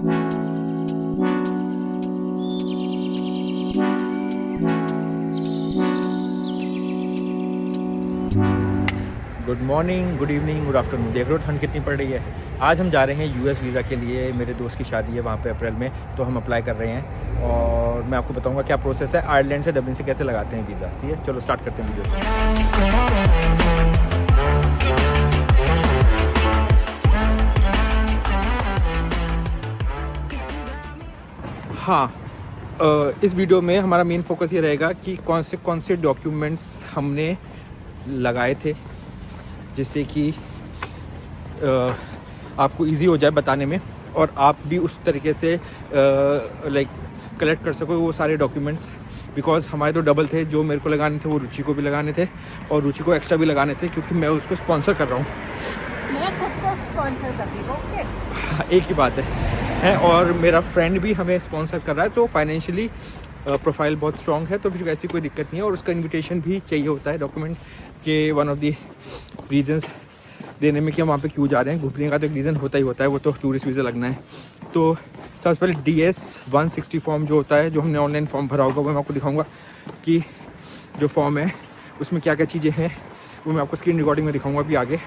Good morning, good evening, good afternoon. देख रहे हो ठंड कितनी पड़ रही है। आज हम जा रहे हैं यूएस वीज़ा के लिए। मेरे दोस्त की शादी है वहाँ पे अप्रैल में, तो हम अप्लाई कर रहे हैं और मैं आपको बताऊंगा क्या प्रोसेस है, आयरलैंड से डबलिन से कैसे लगाते हैं वीज़ा। ठीक है, चलो स्टार्ट करते हैं वीडियो। हाँ, इस वीडियो में हमारा मेन फोकस ये रहेगा कि कौन से डॉक्यूमेंट्स हमने लगाए थे जिससे कि आपको इजी हो जाए बताने में और आप भी उस तरीके से लाइक कलेक्ट कर सको वो सारे डॉक्यूमेंट्स। बिकॉज हमारे तो डबल थे, जो मेरे को लगाने थे वो रुचि को भी लगाने थे और रुचि को एक्स्ट्रा भी लगाने थे क्योंकि मैं उसको स्पॉन्सर कर रहा हूँ। मैं खुद को स्पॉन्सर कर रही हूँ। ओके, हाँ, एक ही बात है और मेरा फ्रेंड भी हमें स्पॉन्सर कर रहा है, तो फाइनेंशियली प्रोफाइल बहुत स्ट्रॉन्ग है, तो फिर वैसी कोई दिक्कत नहीं है। और उसका इन्विटेशन भी चाहिए होता है डॉक्यूमेंट के। वन ऑफ द रीजंस देने में कि हम वहाँ पे क्यों जा रहे हैं, घूमने का तो एक रीज़न होता ही होता है, वो तो टूरिस्ट वीज़ा लगना है। तो सबसे पहले DS-160 फॉर्म जो होता है, जो हमने ऑनलाइन फॉर्म भरा होगा, वो मैं आपको दिखाऊंगा कि जो फॉर्म है उसमें क्या क्या चीज़ें हैं, वो मैं आपको स्क्रीन रिकॉर्डिंग में दिखाऊंगा भी आगे।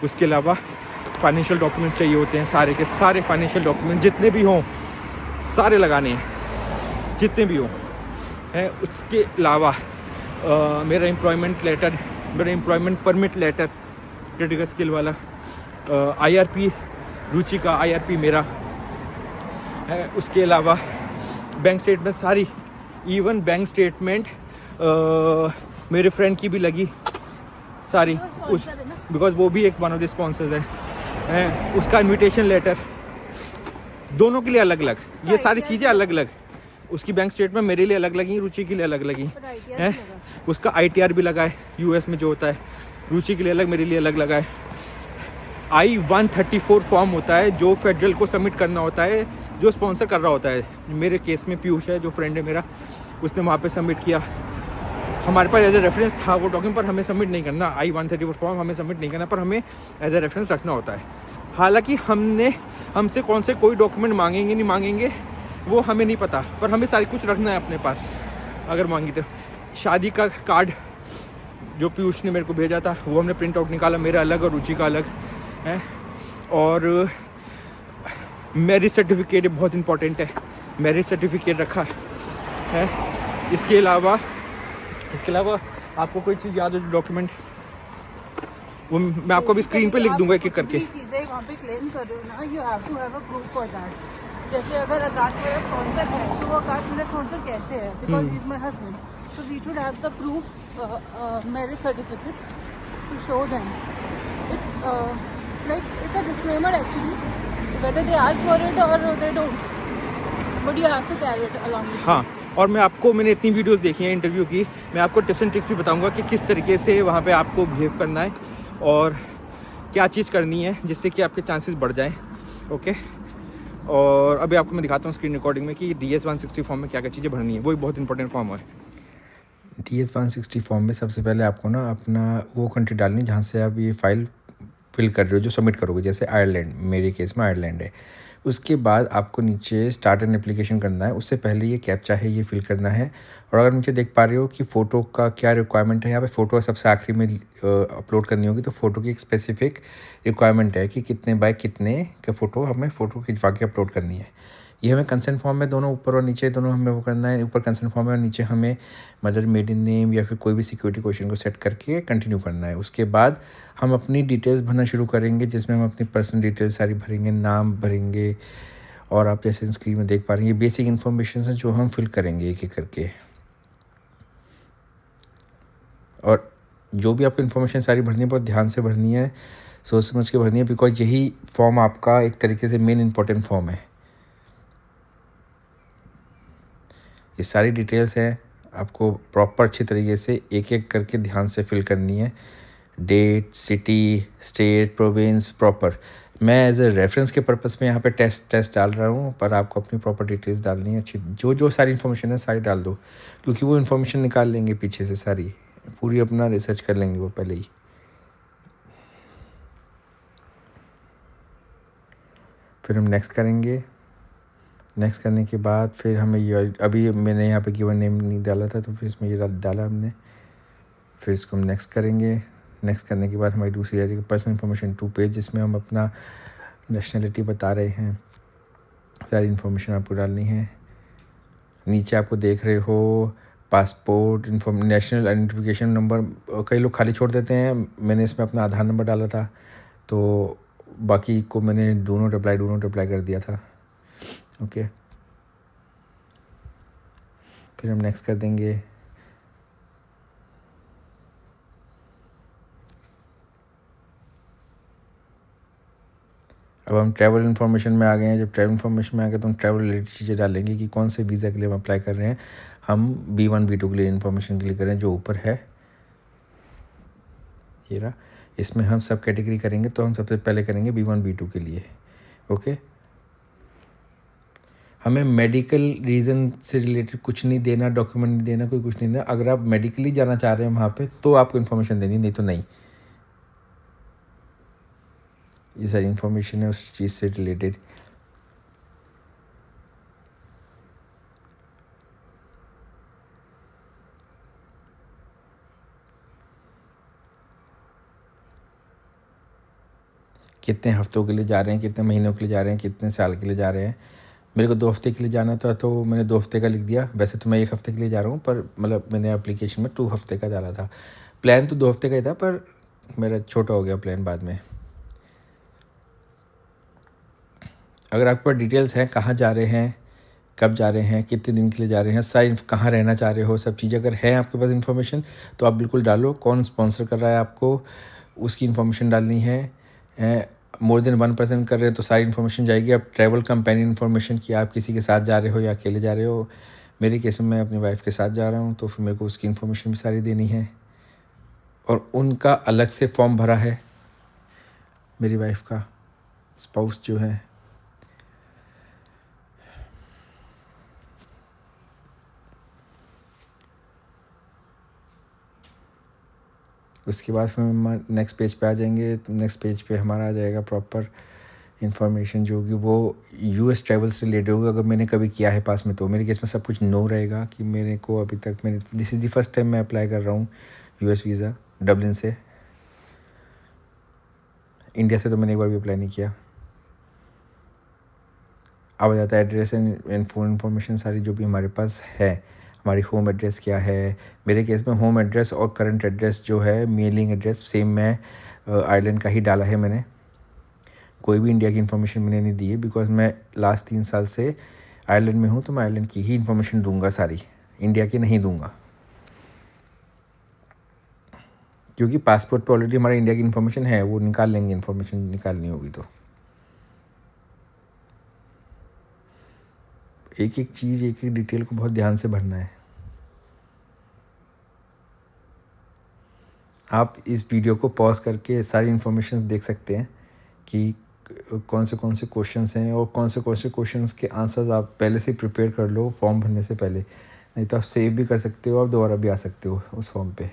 उसके अलावा फाइनेंशियल डॉक्यूमेंट्स चाहिए होते हैं, सारे के सारे फाइनेंशियल डॉक्यूमेंट जितने भी हों सारे लगाने हैं, जितने भी हों है। उसके अलावा मेरा एम्प्लॉयमेंट लेटर, मेरा employment permit letter, critical skill वाला, IRP रुचि का, IRP मेरा है। उसके अलावा बैंक स्टेटमेंट सारी, इवन बैंक स्टेटमेंट मेरे फ्रेंड की भी लगी सारी, उस बिकॉज वो भी एक वन ऑफ द स्पॉन्सर्स है। उसका इनविटेशन लेटर, दोनों के लिए अलग अलग, ये सारी चीज़ें अलग अलग। उसकी बैंक स्टेटमेंट मेरे लिए अलग लगी, रुचि के लिए अलग लगी है। उसका ITR भी लगा है US में जो होता है, रुचि के लिए अलग, मेरे लिए अलग लगा है। I-134 फॉर्म होता है जो फेडरल को सबमिट करना होता है, जो स्पॉन्सर कर रहा होता है। मेरे केस में पीयूष है जो फ्रेंड है मेरा, उसने वहाँ पे सबमिट किया। हमारे पास एज ए रेफरेंस था वो डॉक्यूमेंट, पर हमें सबमिट नहीं करना। I-134 फॉर्म हमें सबमिट नहीं करना, पर हमें एज ए रेफरेंस रखना होता है। हालांकि हमसे कौन से कोई डॉक्यूमेंट मांगेंगे नहीं मांगेंगे वो हमें नहीं पता, पर हमें सारी कुछ रखना है अपने पास अगर मांगी तो। शादी का कार्ड जो पीयूष ने मेरे को भेजा था वो हमने प्रिंट आउट निकाला, मेरा अलग और रुचि का अलग है। और मैरिज सर्टिफिकेट बहुत इंपॉर्टेंट है, मैरिज सर्टिफिकेट रखा है। इसके अलावा आपको कोई चीज़ याद हो डॉक्यूमेंट, वो मैं आपको अभी स्क्रीन पे लिख दूंगा एक एक करके। चीज़ें वहाँ पे क्लेम कर रहे हो ना, you have to have a proof for that. जैसे अगर आकाश मेरा स्पॉन्सर है तो वो आकाश मेरा स्पॉन्सर कैसे है, because he is my husband, so we should have the proof, marriage certificate to show them. It's it's a disclaimer actually, whether they ask for it or they don't, but you have to carry it along with you. हाँ, और मैंने इतनी videos देखी हैं interview की, मैं आपको tips and tricks भी बताऊंगा कि किस तरीके से वहाँ पे आपको बिहेव करना है और क्या चीज़ करनी है जिससे कि आपके चांसेस बढ़ जाएं। ओके, और अभी आपको मैं दिखाता हूँ स्क्रीन रिकॉर्डिंग में कि DS-160 फॉर्म में क्या क्या चीज़ें भरनी है। वो बहुत इंपॉर्टेंट फॉर्म है। DS-160 फॉर्म में सबसे पहले आपको ना अपना वो कंट्री डालनी जहाँ से आप ये फाइल फिल कर रहे हो, जो सबमिट करोगे। जैसे आयरलैंड, मेरे केस में आयरलैंड है। उसके बाद आपको नीचे स्टार्ट एन एप्लीकेशन करना है, उससे पहले ये कैप्चा है ये फिल करना है। और अगर नीचे देख पा रहे हो कि फ़ोटो का क्या रिक्वायरमेंट है, यहाँ पे फ़ोटो सबसे आखिरी में अपलोड करनी होगी, तो फ़ोटो की एक स्पेसिफिक रिक्वायरमेंट है कि कितने बाय कितने का फ़ोटो हमें फ़ोटो खिंचवा के अपलोड करनी है। ये हमें कंसेंट फॉर्म में दोनों ऊपर और नीचे दोनों हमें वो करना है। ऊपर कंसेंट फॉर्म है और नीचे हमें मदर मेडन नेम या फिर कोई भी सिक्योरिटी क्वेश्चन को सेट करके कंटिन्यू करना है। उसके बाद हम अपनी डिटेल्स भरना शुरू करेंगे, जिसमें हम अपनी पर्सनल डिटेल्स सारी भरेंगे, नाम भरेंगे। और आप जैसे स्क्रीन में देख पा रहे हैं ये बेसिक इन्फॉर्मेशन है जो हम फिल करेंगे एक एक करके। और जो भी आपको इन्फॉर्मेशन सारी भरनी है बहुत ध्यान से भरनी है, सोच समझ के भरनी है, बिकॉज यही फॉर्म आपका एक तरीके से मेन इंपॉर्टेंट फॉर्म है। ये सारी डिटेल्स हैं, आपको प्रॉपर अच्छी तरीके से एक एक करके ध्यान से फिल करनी है। Date, city, state, province, proper. मैं एज ए रेफरेंस के पर्पस में यहाँ पे टेस्ट डाल रहा हूँ, पर आपको अपनी प्रॉपर डिटेल्स डालनी है अच्छी। जो सारी इन्फॉर्मेशन है सारी डाल दो, क्योंकि वो इन्फॉर्मेशन निकाल लेंगे पीछे से सारी, पूरी अपना रिसर्च कर लेंगे वो पहले ही। फिर हम नेक्स्ट करेंगे। नेक्स्ट करने के बाद फिर हमें ये, अभी मैंने यहाँ पे गिवन नेम नहीं डाला था तो फिर इसमें ये डाला हमने। फिर इसको हम नेक्स्ट करेंगे। नेक्स्ट करने के बाद हमारी दूसरी आ जाएगी पर्सनल इन्फॉर्मेशन 2 पेज, जिसमें हम अपना नेशनलिटी बता रहे हैं, सारी इन्फॉर्मेशन आपको डालनी है। नीचे आपको देख रहे हो पासपोर्ट नेशनल आइडेंटिफिकेशन नंबर, कई लोग खाली छोड़ देते हैं, मैंने इसमें अपना आधार नंबर डाला था, तो बाकी को मैंने डू नॉट अप्लाई कर दिया था। ओके, फिर हम नेक्स्ट कर देंगे। अब हम ट्रैवल इन्फॉर्मेशन में आ गए हैं। जब ट्रैवल इन्फॉर्मेशन में आ गए तो हम ट्रैवल रिलेटेड चीज़ें डालेंगे कि कौन से वीज़ा के लिए हम अप्लाई कर रहे हैं। हम B1 B2 के लिए इन्फॉर्मेशन के लिए करें, जो ऊपर है ये रहा। इसमें हम सब कैटेगरी करेंगे, तो हम सबसे पहले करेंगे B1 B2 के लिए। ओके, हमें मेडिकल रीज़न से रिलेटेड कुछ नहीं देना, डॉक्यूमेंट नहीं देना, कोई कुछ नहीं देना। अगर आप मेडिकली जाना चाह रहे हैं वहाँ पे तो आपको इन्फॉर्मेशन देनी, नहीं तो नहीं। ये सारी इन्फॉर्मेशन है उस चीज़ से रिलेटेड। कितने हफ्तों के लिए जा रहे हैं, कितने महीनों के लिए जा रहे हैं, कितने साल के लिए जा रहे हैं। मेरे को 2 हफ्ते के लिए जाना था तो मैंने 2 हफ्ते का लिख दिया। वैसे तो मैं 1 हफ्ते के लिए जा रहा हूँ, पर मतलब मैंने एप्लीकेशन में 2 हफ्ते का डाला था। प्लान तो 2 हफ्ते का ही था, पर मेरा छोटा हो गया प्लान बाद में। अगर आपके पास डिटेल्स हैं, कहाँ जा रहे हैं, कब जा रहे हैं, कितने दिन के लिए जा रहे हैं, सारी कहाँ रहना चाह रहे हो, सब चीज़ें अगर है आपके पास इन्फॉर्मेशन तो आप बिल्कुल डालो। कौन स्पॉन्सर कर रहा है आपको, उसकी इन्फॉर्मेशन डालनी है। मोर देन 1% कर रहे हैं तो सारी इन्फॉर्मेशन जाएगी। अब ट्रैवल कंपेनी इन्फॉर्मेशन कि आप किसी के साथ जा रहे हो या अकेले जा रहे हो। मेरे केस में मैं अपनी वाइफ के साथ जा रहा हूँ, तो फिर मेरे को उसकी इन्फॉर्मेशन भी सारी देनी है। और उनका अलग से फॉर्म भरा है, मेरी वाइफ का स्पाउस जो है। उसके बाद फिर हम नेक्स्ट पेज पे आ जाएंगे। तो नेक्स्ट पेज पे हमारा आ जाएगा प्रॉपर इन्फॉर्मेशन, जो कि वो US ट्रैवल से रिलेटेड होगा। अगर मैंने कभी किया है पास में तो मेरे केस में सब कुछ नो रहेगा कि मेरे को अभी तक this is the first time मैं अप्लाई कर रहा हूँ US वीज़ा डबलिन से। इंडिया से तो मैंने एक बार भी अप्लाई नहीं किया। अब आ जाता है एड्रेस एंड फ़ोन इन्फॉर्मेशन सारी जो भी हमारे पास है। हमारी होम एड्रेस क्या है। मेरे केस में होम एड्रेस और करंट एड्रेस जो है, मेलिंग एड्रेस सेम मैं आयरलैंड का ही डाला है मैंने। कोई भी इंडिया की इन्फॉर्मेशन मैंने नहीं दी है, बिकॉज मैं लास्ट 3 साल से आयरलैंड में हूँ, तो मैं आयरलैंड की ही इन्फॉर्मेशन दूंगा सारी, इंडिया की नहीं दूंगा। क्योंकि पासपोर्ट पे ऑलरेडी हमारा इंडिया की इन्फॉर्मेशन है, वो निकाल लेंगे, इन्फॉर्मेशन निकालनी होगी तो। एक एक चीज़, एक एक डिटेल को बहुत ध्यान से भरना है। आप इस वीडियो को पॉज करके सारी इन्फॉर्मेशन देख सकते हैं कि कौन से क्वेश्चंस हैं और कौन से क्वेश्चंस के आंसर्स आप पहले से प्रिपेयर कर लो फॉर्म भरने से पहले। नहीं तो आप सेव भी कर सकते हो और दोबारा भी आ सकते हो उस फॉर्म पे।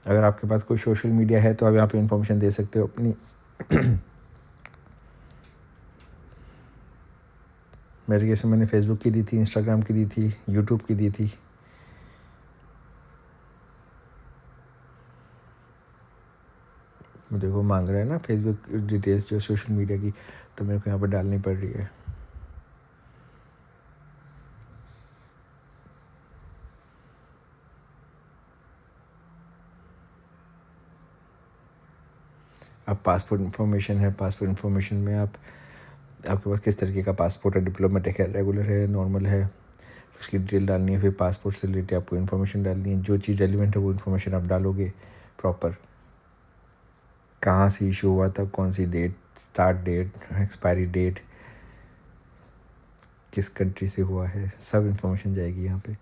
अगर आपके पास कोई सोशल मीडिया है तो आप यहाँ पे इन्फॉर्मेशन दे सकते हो अपनी। मेरे केस में मैंने फेसबुक की दी थी, इंस्टाग्राम की दी थी, यूट्यूब की दी थी। देखो मांग रहा है ना फेसबुक डिटेल्स जो सोशल मीडिया की, तो मेरे को यहाँ पर डालनी पड़ रही है। अब पासपोर्ट इन्फॉर्मेशन है। पासपोर्ट इन्फॉर्मेशन में आपके पास किस तरीके का पासपोर्ट है, डिप्लोमेटिक है, रेगुलर है, नॉर्मल है, उसकी डिटेल डालनी है। फिर पासपोर्ट से रिलेटेड आपको इन्फॉर्मेशन डालनी है, जो चीज़ रेलिवेंट है वो इन्फॉर्मेशन आप डालोगे प्रॉपर। कहाँ से इशू हुआ था, कौन सी date, start date, expiry date, किस कंट्री से हुआ है, सब इन्फॉर्मेशन जाएगी यहाँ पे।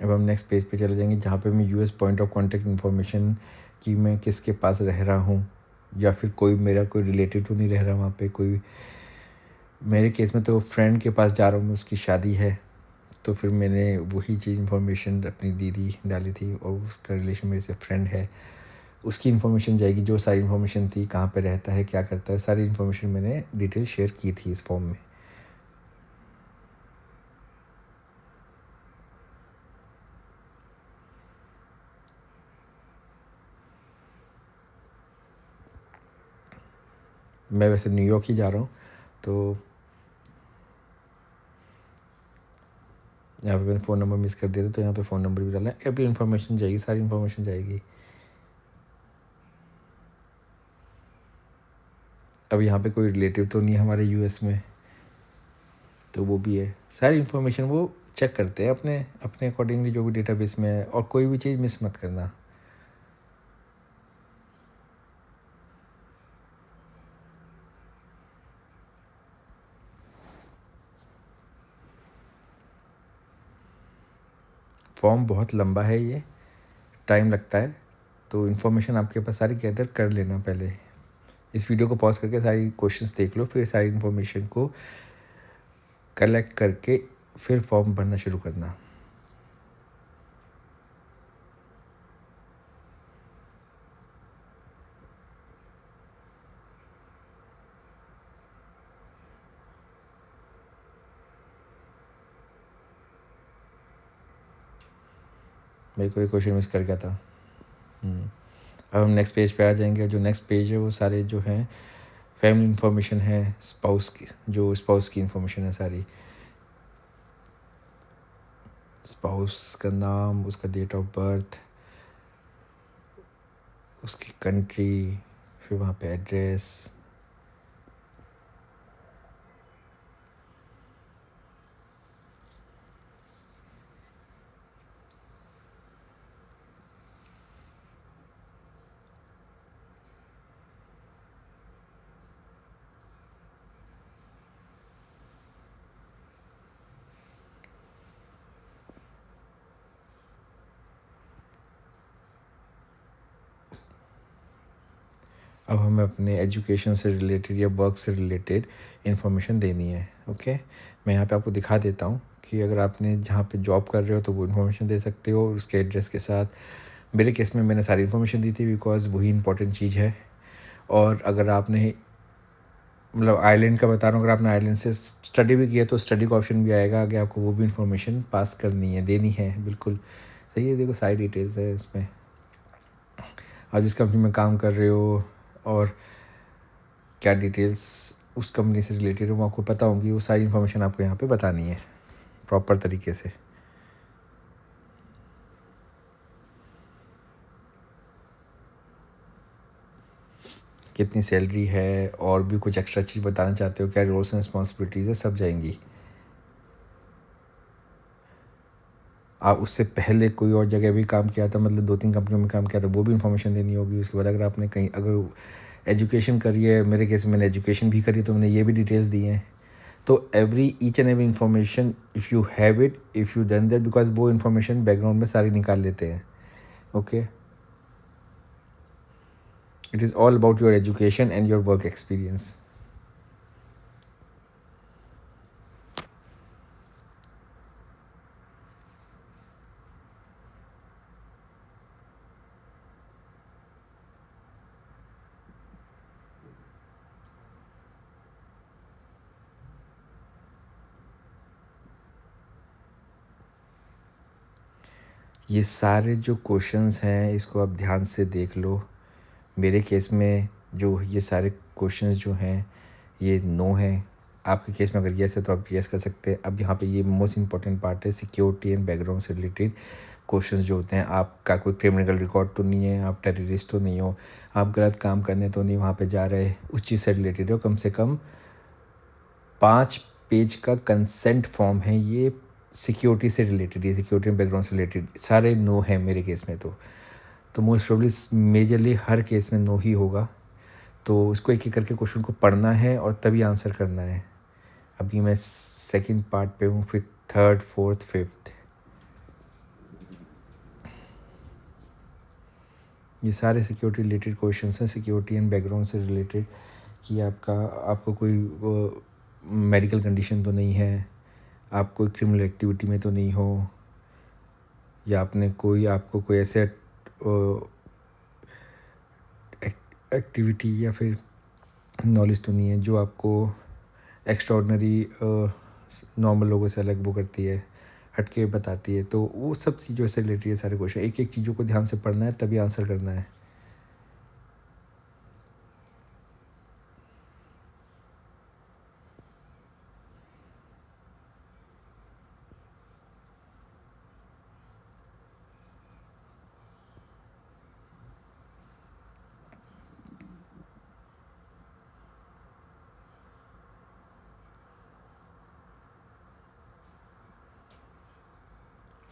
अब हम नेक्स्ट पेज पे चले जाएंगे जहाँ पे मैं US point of contact information कि मैं किसके पास रह रहा हूँ, या फिर कोई मेरा कोई रिलेटिव तो नहीं रह रहा वहाँ पे, कोई मेरे केस में तो फ्रेंड के पास जा रहा हूँ मैं, उसकी शादी है, तो फिर मैंने वही चीज़ इन्फॉर्मेशन अपनी दीदी डाली थी, और उसका रिलेशन मेरे से फ्रेंड है, उसकी इन्फॉर्मेशन जाएगी, जो सारी इन्फॉर्मेशन थी, कहाँ पे रहता है, क्या करता है, सारी इन्फॉर्मेशन मैंने डिटेल शेयर की थी इस फॉर्म में। मैं वैसे न्यूयॉर्क ही जा रहा हूँ, तो यहाँ पे मैंने फ़ोन नंबर मिस कर दिया था, तो यहाँ पे फ़ोन नंबर भी डाला है, एवरी इन्फॉर्मेशन जाएगी, सारी इन्फॉर्मेशन जाएगी। अब यहाँ पे कोई रिलेटिव तो नहीं है हमारे यूएस में, तो वो भी है, सारी इन्फॉर्मेशन वो चेक करते हैं अपने अपने अकॉर्डिंगली जो भी डेटाबेस में है, और कोई भी चीज़ मिस मत करना। फॉर्म बहुत लंबा है, ये टाइम लगता है, तो इन्फॉर्मेशन आपके पास सारी गैदर कर लेना। पहले इस वीडियो को पॉज करके सारी क्वेश्चंस देख लो, फिर सारी इन्फॉर्मेशन को कलेक्ट करके फिर फॉर्म भरना शुरू करना। मेरे को एक क्वेश्चन मिस कर गया था। अब हम नेक्स्ट पेज पे आ जाएंगे। जो नेक्स्ट पेज है वो सारे जो हैं फैमिली इन्फॉर्मेशन है, स्पाउस की, जो स्पाउस की इन्फॉर्मेशन है सारी, स्पाउस का नाम, उसका डेट ऑफ बर्थ, उसकी कंट्री, फिर वहाँ पे एड्रेस, अब हमें अपने एजुकेशन से रिलेटेड या वर्क से रिलेटेड इन्फॉर्मेशन देनी है। ओके, मैं यहाँ पे आपको दिखा देता हूँ कि अगर आपने जहाँ पे जॉब कर रहे हो तो वो इन्फॉर्मेशन दे सकते हो उसके एड्रेस के साथ। मेरे केस में मैंने सारी इन्फॉर्मेशन दी थी बिकॉज़ वही इंपॉर्टेंट चीज़ है। और अगर आपने मतलब आयरलैंड का बता रहा हूँ, अगर आपने आयरलैंड से स्टडी भी किया तो स्टडी का ऑप्शन भी आएगा, आगे आपको वो भी इन्फॉर्मेशन पास करनी है, देनी है। बिल्कुल सही है, देखो सारी डिटेल्स है इसमें। आप जिस कंपनी में काम कर रहे हो और क्या डिटेल्स उस कंपनी से रिलेटेड हो वो आपको पता होंगी, वो सारी इन्फॉर्मेशन आपको यहाँ पे बतानी है प्रॉपर तरीके से। कितनी सैलरी है, और भी कुछ एक्स्ट्रा चीज़ बताना चाहते हो, क्या रोल्स एंड रिस्पॉन्सिबिलिटीज़ है, सब जाएंगी। आप उससे पहले कोई और जगह भी काम किया था, मतलब 2-3 कंपनियों में काम किया था, वो भी इन्फॉर्मेशन देनी होगी। उसके बाद अगर आपने कहीं अगर एजुकेशन करी है, मेरे केस में मैंने एजुकेशन भी करी, तो मैंने ये भी डिटेल्स दी हैं। तो every each and every information if you have it, if you done that, because वो इन्फॉर्मेशन बैकग्राउंड में सारी निकाल लेते हैं। Okay, it is all about your education and your work experience. ये सारे जो क्वेश्चंस हैं इसको आप ध्यान से देख लो। मेरे केस में जो ये सारे क्वेश्चंस जो हैं ये नो हैं। आपके केस में अगर येस है तो आप येस कर सकते हैं। अब यहाँ पे ये मोस्ट इंपॉर्टेंट पार्ट है, सिक्योरिटी एंड बैकग्राउंड से रिलेटेड क्वेश्चंस जो होते हैं। आपका कोई क्रिमिनल रिकॉर्ड तो नहीं है, आप टेररिस्ट तो नहीं हो, आप गलत काम करने तो नहीं वहाँ पे जा रहे, उस चीज़ से रिलेटेड हो। कम से कम 5 पेज का कंसेंट फॉर्म है ये, सिक्योरिटी से रिलेटेड, ये सिक्योरिटी एंड बैकग्राउंड से रिलेटेड सारे नो है मेरे केस में। तो मोस्ट प्रोबेबली मेजरली हर केस में नो ही होगा। तो इसको एक एक करके क्वेश्चन को पढ़ना है और तभी आंसर करना है। अभी मैं सेकंड पार्ट पे हूँ, फिर थर्ड, फोर्थ, फिफ्थ। ये सारे सिक्योरिटी रिलेटेड क्वेश्चंस हैं, सिक्योरिटी एंड बैकग्राउंड से रिलेटेड, कि आपको कोई मेडिकल कंडीशन तो नहीं है, आप कोई क्रिमिनल एक्टिविटी में तो नहीं हो, या आपको कोई ऐसे एक्टिविटी या फिर नॉलेज तो नहीं है जो आपको एक्स्ट्राऑर्डिनरी नॉर्मल लोगों से अलग वो करती है, हटके बताती है। तो वो सब चीज़ों से रिलेटेड है सारे क्वेश्चन, एक एक चीज़ों को ध्यान से पढ़ना है तभी आंसर करना है।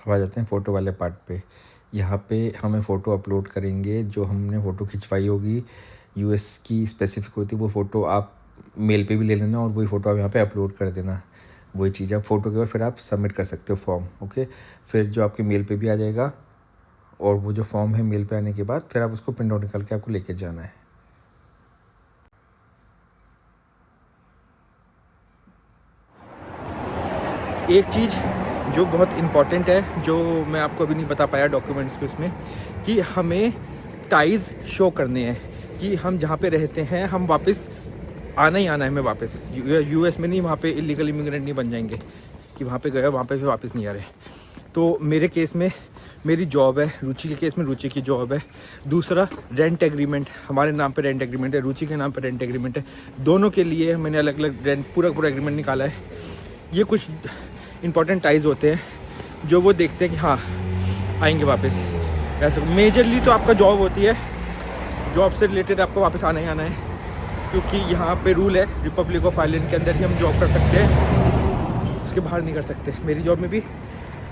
अब आ जाते हैं फ़ोटो वाले पार्ट पे। यहाँ पे हमें फ़ोटो अपलोड करेंगे, जो हमने फ़ोटो खिंचवाई होगी यूएस की स्पेसिफिक होती है वो फ़ोटो आप मेल पे भी ले लेना और वही फ़ोटो आप यहाँ पे अपलोड कर देना। वही चीज़ आप फ़ोटो के बाद फिर आप सबमिट कर सकते हो फॉर्म, ओके। फिर जो आपके मेल पे भी आ जाएगा, और वो जो फॉर्म है मेल पे आने के बाद फिर आप उसको प्रिंट आउट निकाल के आपको लेके जाना है। एक चीज़ जो बहुत इम्पॉर्टेंट है, जो मैं आपको अभी नहीं बता पाया डॉक्यूमेंट्स के उसमें, कि हमें टाइज शो करने हैं कि हम जहाँ पे रहते हैं हम वापस आना ही आना है। हमें वापस यूएस में नहीं, वहाँ पे इलीगल इमिग्रेंट नहीं बन जाएंगे कि वहाँ पे गए वहाँ पे वापस नहीं आ रहे। तो मेरे केस में मेरी जॉब है, रुचि के केस में रुचि की जॉब है। दूसरा रेंट एग्रीमेंट, हमारे नाम पे रेंट एग्रीमेंट है, रुचि के नाम पे रेंट एग्रीमेंट है। दोनों के लिए मैंने अलग अलग रेंट पूरा एग्रीमेंट निकाला है। ये कुछ इंपॉर्टेंट टाइज होते हैं जो वो देखते हैं कि हाँ आएंगे वापस। ऐसे मेजरली तो आपका जॉब होती है, जॉब से रिलेटेड आपको वापस आना ही आना है, क्योंकि यहाँ पे रूल है रिपब्लिक ऑफ आयरलैंड के अंदर ही हम जॉब कर सकते हैं, उसके बाहर नहीं कर सकते, मेरी जॉब में भी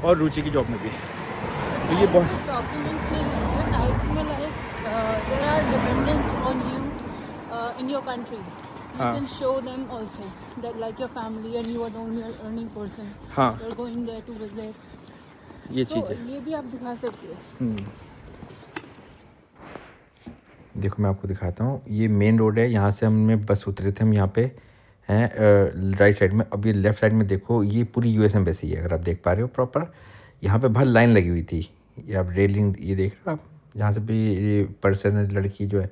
और रुचि की जॉब में भी। तो ये बहुत डॉक्यूमेंट्स नहीं है टाइल्स में, like there are dependents on you in your country, you can show them also that like your family and you are the only earning person, you're going there to visit, ये चीज़ है। ये भी आप दिखा सकते हो। देखो मैं आपको दिखाता हूँ, ये मेन रोड है, यहाँ से हमने बस उतरे थे, हम यहाँ पे हैं राइट साइड में। अब ये लेफ़्ट साइड में देखो, ये पूरी यूएस एम्बेसी है, अगर आप देख पा रहे हो प्रॉपर। यहाँ पे बाहर लाइन लगी हुई थी, ये आप रेलिंग ये देख रहे हो आप, जहाँ से भी ये पर्सन लड़की जो है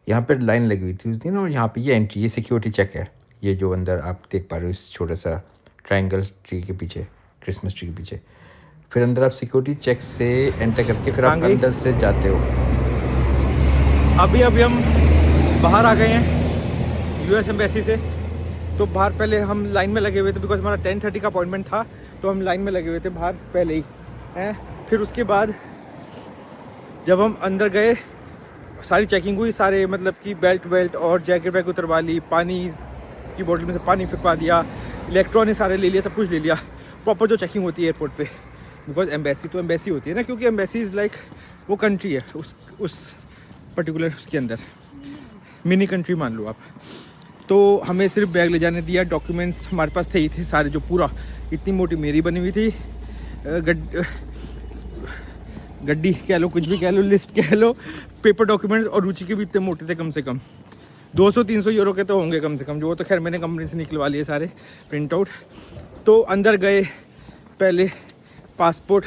यहाँ पे लाइन लगी हुई थी उस दिन। और यहाँ पे ये एंट्री, ये सिक्योरिटी चेक है, ये जो अंदर आप देख पा रहे हो इस छोटा सा ट्रायंगल ट्री के पीछे, क्रिसमस ट्री के पीछे। फिर अंदर आप सिक्योरिटी चेक से एंटर करके फिर आप अंदर से जाते हो। अभी हम बाहर आ गए हैं यूएस एम्बेसी से। तो बाहर पहले हम लाइन में लगे हुए थे, बिकॉज हमारा 10:30 का अपॉइंटमेंट था, तो हम लाइन में लगे हुए थे बाहर पहले ही हैं। फिर उसके बाद जब हम अंदर गए, सारी चेकिंग हुई, सारे मतलब कि बेल्ट और जैकेट वैक उतरवा ली, पानी की बोतल में से पानी फेंकवा दिया, इलेक्ट्रॉनिक सारे ले लिया, सब कुछ ले लिया, प्रॉपर जो चेकिंग होती है एयरपोर्ट पे। बिकॉज एम्बेसी तो एम्बेसी होती है ना, क्योंकि एम्बेसी इज़ लाइक वो कंट्री है, उस पर्टिकुलर उसके अंदर मिनी कंट्री मान लो आप। तो हमें सिर्फ बैग ले जाने दिया, डॉक्यूमेंट्स हमारे पास थे ही थे सारे, जो पूरा इतनी मोटी मेरी बनी हुई थी, गड्डी कह लो, कुछ भी कह लो, लिस्ट कह लो, पेपर डॉक्यूमेंट्स, और रुचि के भी इतने मोटे थे, कम से कम 200-300 यूरो के तो होंगे कम से कम, जो वो तो खैर मैंने कंपनी से निकलवा लिए सारे प्रिंट आउट। तो अंदर गए, पहले पासपोर्ट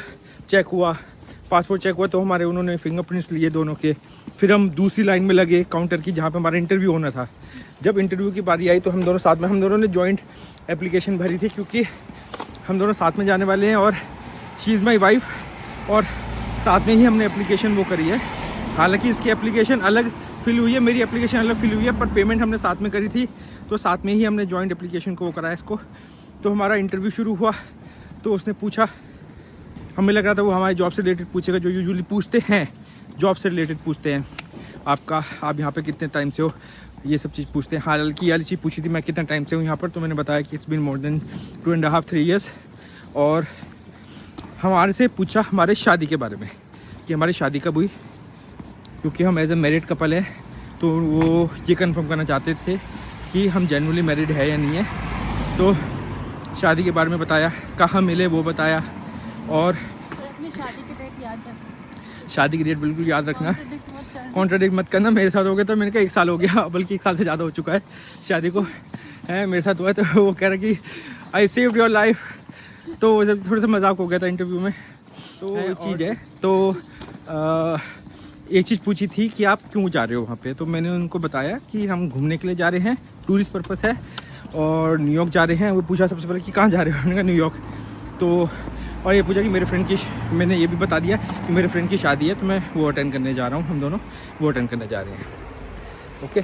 चेक हुआ तो हमारे उन्होंने फिंगरप्रिंट्स लिए दोनों के। फिर हम दूसरी लाइन में लगे काउंटर की, जहाँ पे हमारा इंटरव्यू होना था। जब इंटरव्यू की बारी आई तो हम दोनों साथ में, हम दोनों ने जॉइंट एप्लीकेशन भरी थी, क्योंकि हम दोनों साथ में जाने वाले हैं, और शी इज़ माई वाइफ, और साथ में ही हमने एप्लीकेशन वो करी है। हालांकि इसकी एप्लीकेशन अलग फिल हुई है, मेरी एप्लीकेशन अलग फिल हुई है, पर पेमेंट हमने साथ में करी थी, तो साथ में ही हमने जॉइंट एप्लीकेशन को वो कराया इसको। तो हमारा इंटरव्यू शुरू हुआ, तो उसने पूछा, हमें लग रहा था वो हमारे जॉब से रिलेटेड पूछेगा, जो यूजुअली पूछते हैं, जॉब से रिलेटेड पूछते हैं, आप यहाँ पे कितने टाइम से हो, ये सब चीज़ पूछते हैं। हालांकि ये वाली चीज़ पूछी थी मैं कितना टाइम से हूँ यहाँ पर, तो मैंने बताया कि it's been more than 2.5-3 years. और हमारे से पूछा हमारे शादी के बारे में, कि हमारी शादी कब हुई, क्योंकि हम एज ए मैरिड कपल है, तो वो ये कंफर्म करना चाहते थे कि हम जेन्युइनली मैरिड है या नहीं है। तो शादी के बारे में बताया, कहाँ मिले वो बताया, और अपनी शादी की डेट याद रखना, शादी की डेट बिल्कुल याद रखना। कॉन्ट्राडिक्ट मत करना, मेरे साथ हो गया तो मैंने कहा 1 साल हो गया, बल्कि 1 साल से ज़्यादा हो चुका है शादी को, है मेरे साथ हुआ है। तो वो कह रहा कि आई सेव्ड योर लाइफ, तो थोड़ा सा मजाक हो गया था इंटरव्यू में। तो वो चीज़ है। तो एक चीज़ पूछी थी कि आप क्यों जा रहे हो वहाँ पे, तो मैंने उनको बताया कि हम घूमने के लिए जा रहे हैं, टूरिस्ट पर्पस है, और न्यूयॉर्क जा रहे हैं। वो पूछा सबसे पहले कि कहाँ जा रहे हो, मैंने कहा न्यूयॉर्क। तो और ये पूछा कि मेरे फ्रेंड की, मैंने ये भी बता दिया कि मेरे फ्रेंड की शादी है, तो मैं वो अटेंड करने जा रहा हूँ, हम दोनों वो अटेंड करने जा रहे हैं। ओके।